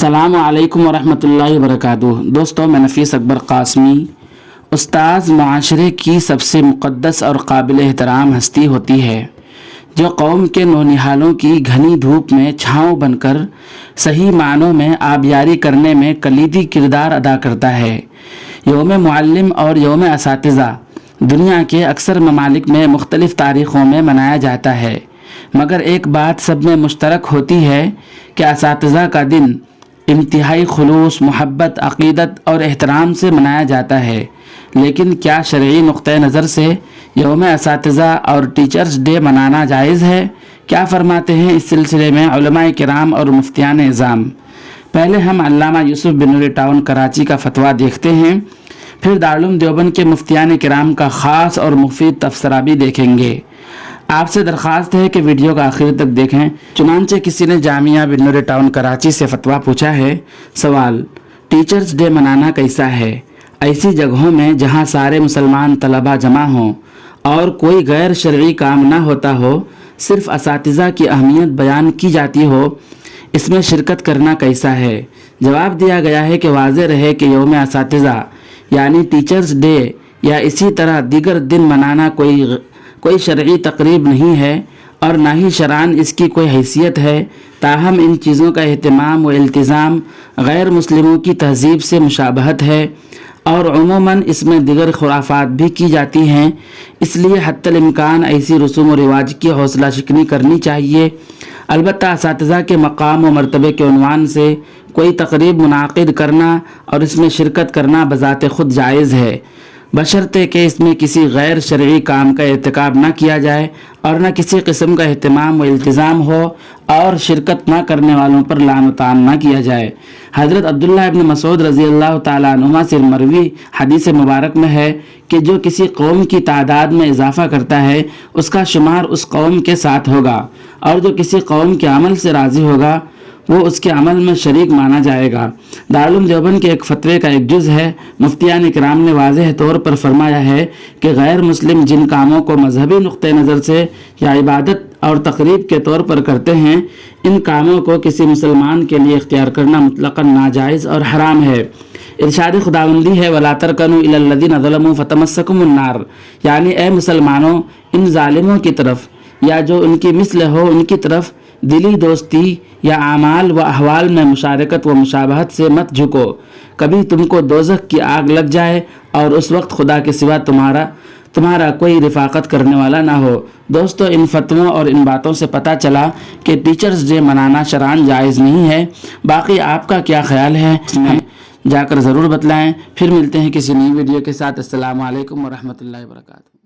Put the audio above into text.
السلام علیکم ورحمۃ اللہ وبرکاتہ۔ دوستو، میں نفیس اکبر قاسمی۔ استاذ معاشرے کی سب سے مقدس اور قابل احترام ہستی ہوتی ہے جو قوم کے نونہالوں کی گھنی دھوپ میں چھاؤں بن کر صحیح معنوں میں آبیاری کرنے میں کلیدی کردار ادا کرتا ہے۔ یوم معلم اور یوم اساتذہ دنیا کے اکثر ممالک میں مختلف تاریخوں میں منایا جاتا ہے، مگر ایک بات سب میں مشترک ہوتی ہے کہ اساتذہ کا دن انتہائی خلوص، محبت، عقیدت اور احترام سے منایا جاتا ہے۔ لیکن کیا شرعی نقطہ نظر سے یوم اساتذہ اور ٹیچرز ڈے منانا جائز ہے؟ کیا فرماتے ہیں اس سلسلے میں علماء کرام اور مفتیان اعظام؟ پہلے ہم علامہ یوسف بن نوری ٹاؤن کراچی کا فتویٰ دیکھتے ہیں، پھر دارالعلوم دیوبند کے مفتیان کرام کا خاص اور مفید تبصرہ بھی دیکھیں گے۔ آپ سے درخواست ہے کہ ویڈیو کا آخر تک دیکھیں۔ چنانچہ کسی نے جامعہ بن نوری ٹاؤن کراچی سے فتویٰ پوچھا ہے۔ سوال: ٹیچرز ڈے منانا کیسا ہے؟ ایسی جگہوں میں جہاں سارے مسلمان طلباء جمع ہوں اور کوئی غیر شرعی کام نہ ہوتا ہو، صرف اساتذہ کی اہمیت بیان کی جاتی ہو، اس میں شرکت کرنا کیسا ہے؟ جواب دیا گیا ہے کہ واضح رہے کہ یوم اساتذہ یعنی ٹیچرز ڈے یا اسی طرح دیگر دن منانا کوئی شرعی تقریب نہیں ہے اور نہ ہی شرعاً اس کی کوئی حیثیت ہے۔ تاہم ان چیزوں کا اہتمام و التزام غیر مسلموں کی تہذیب سے مشابہت ہے اور عموماً اس میں دیگر خرافات بھی کی جاتی ہیں، اس لیے حتی الامکان ایسی رسوم و رواج کی حوصلہ شکنی کرنی چاہیے۔ البتہ اساتذہ کے مقام و مرتبے کے عنوان سے کوئی تقریب منعقد کرنا اور اس میں شرکت کرنا بذات خود جائز ہے، بشرطے کہ اس میں کسی غیر شرعی کام کا ارتکاب نہ کیا جائے اور نہ کسی قسم کا اہتمام و التزام ہو اور شرکت نہ کرنے والوں پر لعن و طعن نہ کیا جائے۔ حضرت عبداللہ ابن مسعود رضی اللہ تعالیٰ عنہما سے مروی حدیث مبارک میں ہے کہ جو کسی قوم کی تعداد میں اضافہ کرتا ہے اس کا شمار اس قوم کے ساتھ ہوگا، اور جو کسی قوم کے عمل سے راضی ہوگا وہ اس کے عمل میں شریک مانا جائے گا۔ دارالعلوم دیوبند کے ایک فتوے کا ایک جز ہے۔ مفتیان کرام نے واضح طور پر فرمایا ہے کہ غیر مسلم جن کاموں کو مذہبی نقطہ نظر سے یا عبادت اور تقریب کے طور پر کرتے ہیں، ان کاموں کو کسی مسلمان کے لیے اختیار کرنا مطلقاً ناجائز اور حرام ہے۔ ارشاد خداوندی ہے وَلَا تَرْكَنُوا إِلَى الَّذِينَ ظَلَمُوا فَتَمَسَّكُمُ النَّارُ، یعنی اے مسلمانوں ان ظالموں کی طرف یا جو ان کی مثل ہو ان کی طرف دلی دوستی یا اعمال و احوال میں مشارکت و مشابہت سے مت جھکو، کبھی تم کو دوزخ کی آگ لگ جائے اور اس وقت خدا کے سوا تمہارا کوئی رفاقت کرنے والا نہ ہو۔ دوستو، ان فتووں اور ان باتوں سے پتہ چلا کہ ٹیچرز ڈے منانا شرعاً جائز نہیں ہے۔ باقی آپ کا کیا خیال ہے جا کر ضرور بتلائیں۔ پھر ملتے ہیں کسی نئی ویڈیو کے ساتھ۔ السلام علیکم ورحمۃ اللہ وبرکاتہ۔